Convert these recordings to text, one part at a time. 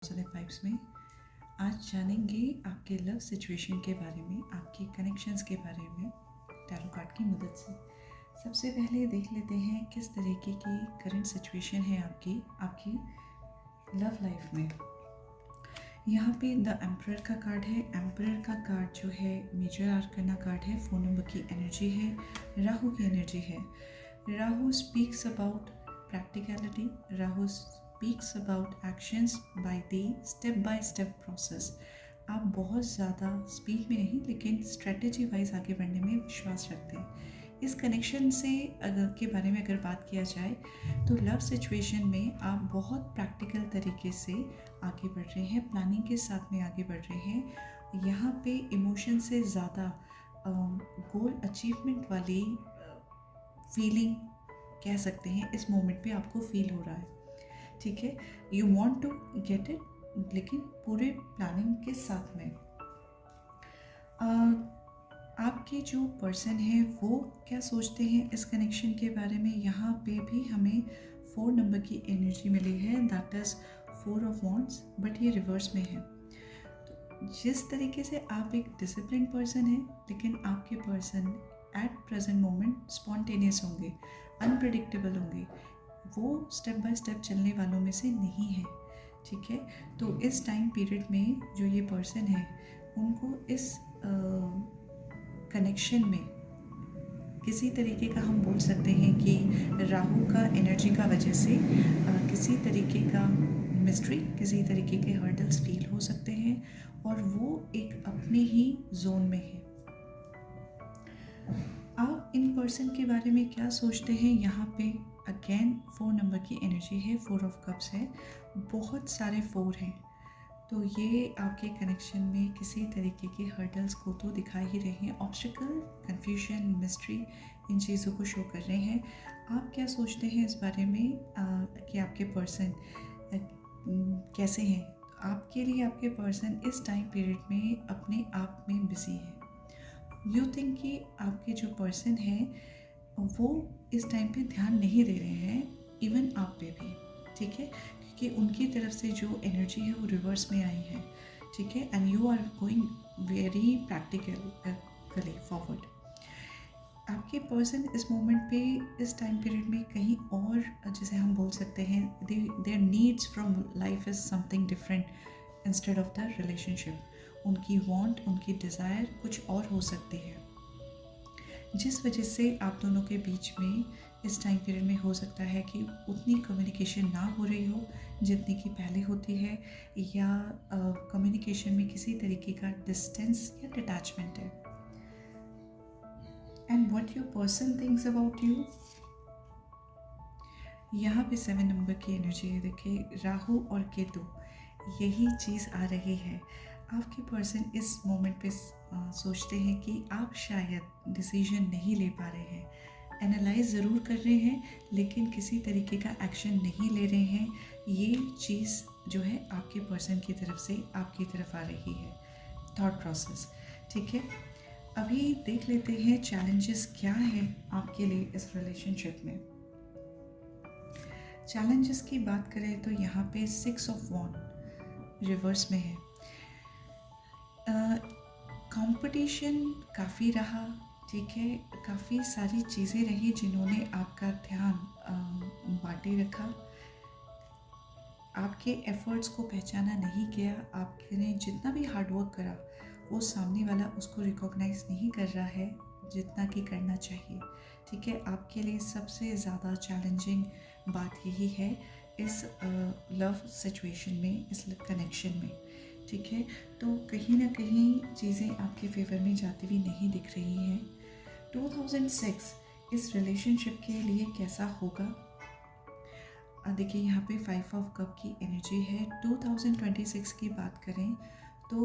Vibes में आज जानेंगे आपके लव सिचुएशन के बारे में, आपके कनेक्शंस के बारे में टैरो कार्ड की मदद से। सबसे पहले देख लेते हैं किस तरीके की करंट सिचुएशन है आपकी लव लाइफ में। यहाँ पे द एम्परर का कार्ड है। एम्परर का कार्ड जो है मेजर आर्कना कार्ड है। 4 नंबर की एनर्जी है, राहु की एनर्जी है। Rahu speaks about practicality, Rahu speaks about actions by the step by step process. आप बहुत ज़्यादा स्पीड में नहीं लेकिन स्ट्रेटेजी वाइज आगे बढ़ने में विश्वास रखते हैं। इस कनेक्शन से के बारे में अगर बात किया जाए तो लव सिचुएशन में आप बहुत प्रैक्टिकल तरीके से आगे बढ़ रहे हैं, प्लानिंग के साथ में आगे बढ़ रहे हैं। यहाँ पे इमोशन से ज़्यादा गोल अचीवमेंट वाली फीलिंग कह सकते हैं इस मोमेंट पे आपको फील हो रहा है। ठीक है, you want to get it, लेकिन पूरे प्लानिंग के साथ में। आपके जो पर्सन है वो क्या सोचते हैं इस कनेक्शन के बारे में, यहाँ पे भी हमें 4 नंबर की एनर्जी मिली है, that is 4 of wands, but ये रिवर्स में है। तो जिस तरीके से आप एक डिसिप्लिन पर्सन है, लेकिन आपके person at present moment spontaneous होंगे, अनप्रिडिक्टेबल होंगे, वो स्टेप बाय स्टेप चलने वालों में से नहीं है। ठीक है, तो इस टाइम पीरियड में जो ये पर्सन है उनको इस कनेक्शन में किसी तरीके का हम बोल सकते हैं कि राहु का एनर्जी का वजह से किसी तरीके का मिस्ट्री, किसी तरीके के हर्डल्स फील हो सकते हैं और वो एक अपने ही जोन में है। आप इन पर्सन के बारे में क्या सोचते हैं, यहाँ पे अगेन 4 नंबर की एनर्जी है, 4 ऑफ कप्स है, बहुत सारे 4 हैं। तो ये आपके कनेक्शन में किसी तरीके के हर्डल्स को तो दिखा ही रहे हैं, ऑब्स्टिकल, कन्फ्यूजन, मिस्ट्री, इन चीज़ों को शो कर रहे हैं। आप क्या सोचते हैं इस बारे में कि आपके पर्सन कैसे हैं? आपके लिए आपके पर्सन इस टाइम पीरियड में अपने आप में बिजी है। यू थिंक कि आपके जो पर्सन है वो इस टाइम पे ध्यान नहीं दे रहे हैं, इवन आप पे भी। ठीक है, कि उनकी तरफ से जो एनर्जी है वो रिवर्स में आई है। ठीक है, and you are going very practically forward. आपके पर्सन इस मोमेंट पे इस टाइम पीरियड में कहीं और, जैसे हम बोल सकते हैं, there needs from life is something different instead of the relationship. उनकी वांट, उनकी डिज़ायर कुछ और हो सकती है, जिस वजह से आप दोनों के बीच में इस टाइम पीरियड में हो सकता है कि उतनी कम्युनिकेशन ना हो रही हो जितनी कि पहले होती है, या कम्युनिकेशन में किसी तरीके का डिस्टेंस या डिटैचमेंट है। And what your person thinks about you, यहाँ पे 7 नंबर की एनर्जी है। देखिए, राहु और केतु, यही चीज़ आ रही है। आपके पर्सन इस मोमेंट पे सोचते हैं कि आप शायद डिसीजन नहीं ले पा रहे हैं, एनालाइज ज़रूर कर रहे हैं लेकिन किसी तरीके का एक्शन नहीं ले रहे हैं। ये चीज़ जो है आपके पर्सन की तरफ से आपकी तरफ आ रही है, थॉट प्रोसेस। ठीक है, अभी देख लेते हैं चैलेंजेस क्या है आपके लिए इस रिलेशनशिप में। चैलेंजेस की बात करें तो यहाँ पे 6 ऑफ वॉन्ड रिवर्स में है। कंपटीशन काफ़ी रहा। ठीक है, काफ़ी सारी चीज़ें रही जिन्होंने आपका ध्यान बांटे रखा, आपके एफर्ट्स को पहचाना नहीं किया। आपने जितना भी हार्डवर्क करा वो सामने वाला उसको रिकॉग्नाइज नहीं कर रहा है जितना कि करना चाहिए। ठीक है, आपके लिए सबसे ज़्यादा चैलेंजिंग बात यही है इस लव सिचुएशन में, इस कनेक्शन में। ठीक है, तो कहीं ना कहीं चीज़ें आपके फेवर में जाती हुई नहीं दिख रही हैं। 2006 इस रिलेशनशिप के लिए कैसा होगा? देखिए, यहाँ पे 5 ऑफ कप की एनर्जी है। 2026 की बात करें तो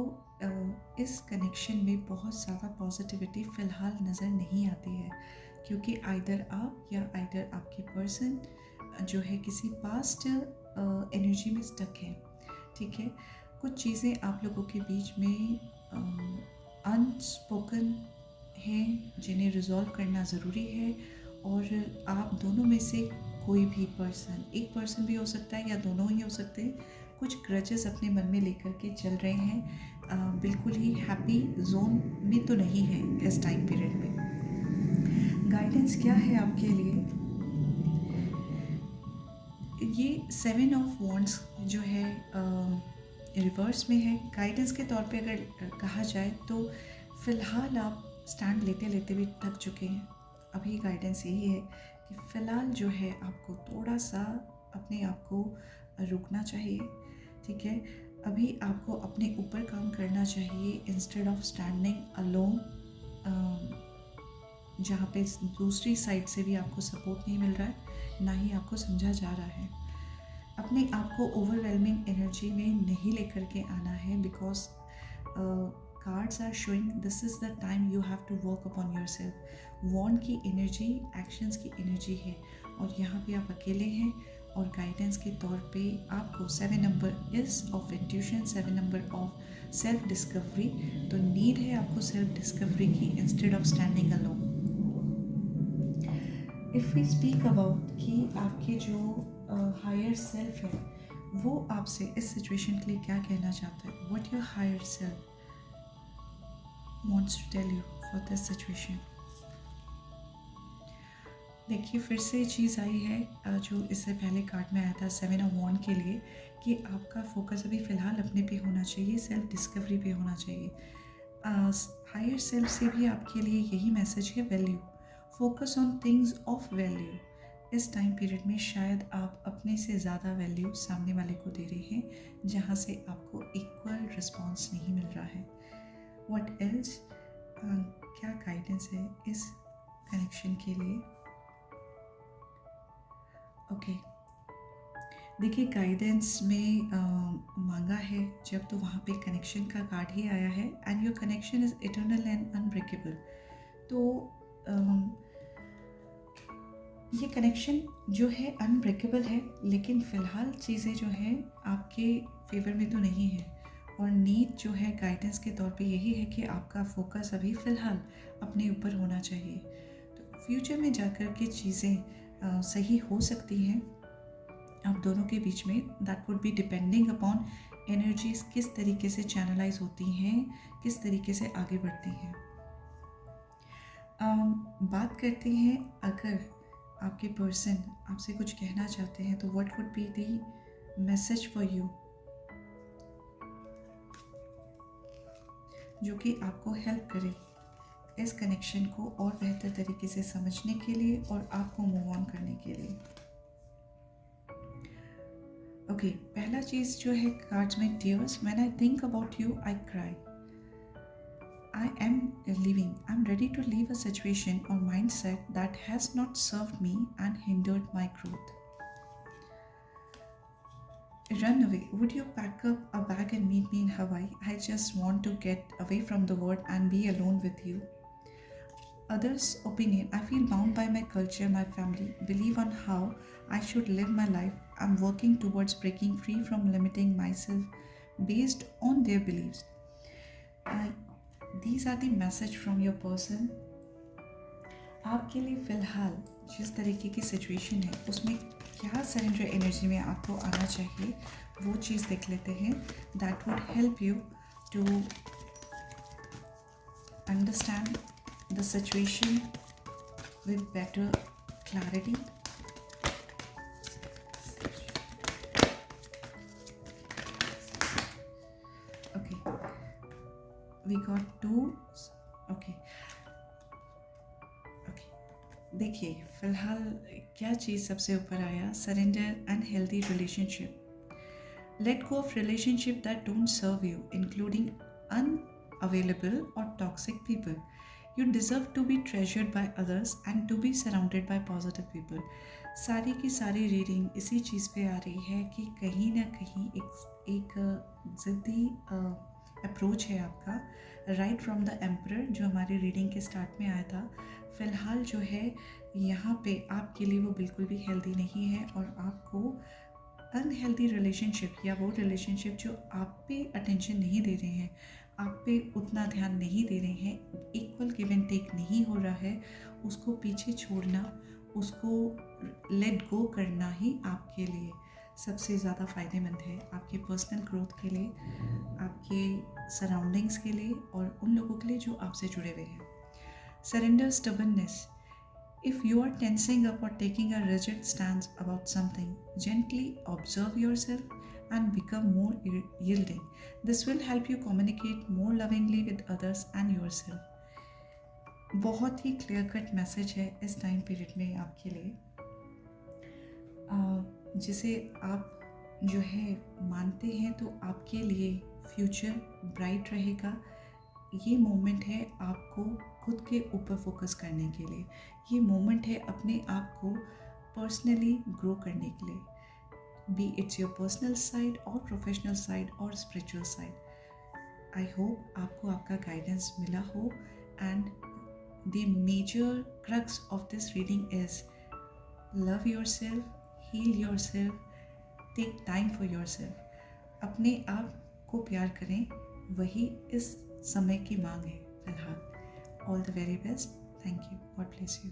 इस कनेक्शन में बहुत ज़्यादा पॉजिटिविटी फ़िलहाल नज़र नहीं आती है, क्योंकि आइदर आप या आइदर आपकी पर्सन जो है किसी पास्ट एनर्जी में स्टक है। ठीक है, कुछ चीज़ें आप लोगों के बीच में अनस्पोकन हैं जिन्हें रिजॉल्व करना ज़रूरी है, और आप दोनों में से कोई भी पर्सन, एक पर्सन भी हो सकता है या दोनों ही हो सकते हैं, कुछ ग्रजेस अपने मन में लेकर के चल रहे हैं, बिल्कुल ही हैप्पी जोन में तो नहीं है इस टाइम पीरियड में। गाइडेंस क्या है आपके लिए? ये 7 ऑफ वॉन्ड्स जो है रिवर्स में है। गाइडेंस के तौर पे अगर कहा जाए तो फ़िलहाल आप स्टैंड लेते लेते भी थक चुके हैं। अभी गाइडेंस यही है कि फ़िलहाल जो है आपको थोड़ा सा अपने आप को रुकना चाहिए, ठीक है। अभी आपको अपने ऊपर काम करना चाहिए इंस्टेड ऑफ स्टैंडिंग अलोन, जहाँ पे दूसरी साइड से भी आपको सपोर्ट नहीं मिल रहा है, ना ही आपको समझा जा रहा है। अपने आप को ओवरवेलमिंग एनर्जी में नहीं लेकर के आना है, because cards are showing this is the time you have to work upon yourself. Wand की एनर्जी एक्शंस की एनर्जी है, और यहाँ पे आप अकेले हैं। और गाइडेंस के तौर पे आपको 7 number is of intuition, 7 number of self discovery. तो नीड है आपको सेल्फ डिस्कवरी की instead of standing alone. If we speak about कि आपके जो हायर सेल्फ है वो आपसे इस सिचुएशन के लिए क्या कहना चाहता है, what your higher self wants to tell you for this situation. देखिए फिर से चीज़ आई है जो इससे पहले कार्ड में आया था 7 ऑफ वॉन्ड के लिए, कि आपका फोकस अभी फ़िलहाल अपने पे होना चाहिए, सेल्फ डिस्कवरी पे होना चाहिए। हायर सेल्फ से भी आपके लिए यही मैसेज है, value, focus on things of value. इस टाइम पीरियड में शायद आप अपने से ज़्यादा वैल्यू सामने वाले को दे रहे हैं, जहाँ से आपको इक्वल रिस्पॉन्स नहीं मिल रहा है। व्हाट एल्स, क्या गाइडेंस है इस कनेक्शन के लिए? ओके, देखिए गाइडेंस में मांगा है जब, तो वहाँ पे कनेक्शन का कार्ड ही आया है, and your connection is eternal and unbreakable. तो ये कनेक्शन जो है अनब्रेकेबल है, लेकिन फ़िलहाल चीज़ें जो हैं आपके फेवर में तो नहीं है। और नीड जो है गाइडेंस के तौर पे यही है कि आपका फोकस अभी फ़िलहाल अपने ऊपर होना चाहिए। तो फ्यूचर में जाकर के चीज़ें सही हो सकती हैं आप दोनों के बीच में। That would be depending upon energies किस तरीके से चैनलाइज होती हैं, किस तरीके से आगे बढ़ती हैं। बात करते हैं, अगर आपके पर्सन आपसे कुछ कहना चाहते हैं तो what would be the message for you, जो कि आपको हेल्प करे इस कनेक्शन को और बेहतर तरीके से समझने के लिए और आपको मूव ऑन करने के लिए। ओके, पहला चीज़ जो है कार्ड्स में, tears, when I think about you I cry, I am leaving. I'm ready to leave a situation or mindset that has not served me and hindered my growth. Run away. Would you pack up a bag and meet me in Hawaii? I just want to get away from the world and be alone with you. Others' opinion. I feel bound by my culture, my family, believe on how I should live my life. I'm working towards breaking free from limiting myself based on their beliefs. These are the message from your person. आपके लिए फ़िलहाल जिस तरीके की situation है उसमें क्या surrender energy में आपको आना चाहिए, वो चीज़ देख लेते हैं। That would help you to understand the situation with better clarity. We got two. Okay. देखिए फिलहाल क्या चीज़ सबसे ऊपर आया, surrender and healthy relationship. Let go of relationship that don't serve you, including unavailable or toxic people. You deserve to be treasured by others and to be surrounded by positive people. सारी की सारी reading इसी चीज़ पे आ रही है कि कहीं ना कहीं एक ज़िद्दी अप्रोच है आपका, राइट फ्रॉम द एम्परर, जो हमारी रीडिंग के स्टार्ट में आया था। फ़िलहाल जो है यहाँ पे आपके लिए वो बिल्कुल भी हेल्दी नहीं है, और आपको अनहेल्दी रिलेशनशिप या वो रिलेशनशिप जो आप पे अटेंशन नहीं दे रहे हैं, आप पे उतना ध्यान नहीं दे रहे हैं, इक्वल गिव एंड टेक नहीं हो रहा है, उसको पीछे छोड़ना, उसको लेट गो करना ही आपके लिए सबसे ज़्यादा फ़ायदेमंद है आपके पर्सनल ग्रोथ के लिए, आपके सराउंडिंग्स के लिए और उन लोगों के लिए जो आपसे जुड़े हुए हैं। Surrender stubbornness. If you are tensing up or taking a rigid stance about something, gently observe yourself and become more yielding. This will help you communicate more lovingly with others and yourself. बहुत ही clear cut message है इस time period में आपके लिए, जिसे आप जो है मानते हैं तो आपके लिए फ्यूचर ब्राइट रहेगा। ये मोमेंट है आपको खुद के ऊपर फोकस करने के लिए, ये मोमेंट है अपने आप को पर्सनली ग्रो करने के लिए, be it's your personal side और प्रोफेशनल साइड और स्पिरिचुअल साइड। आई होप आपको आपका गाइडेंस मिला हो and the major crux of this reading is love yourself, heal yourself, take time for yourself. अपने आप को प्यार करें, वही इस समय की मांग है फिलहाल। All the very best. Thank you. God bless you.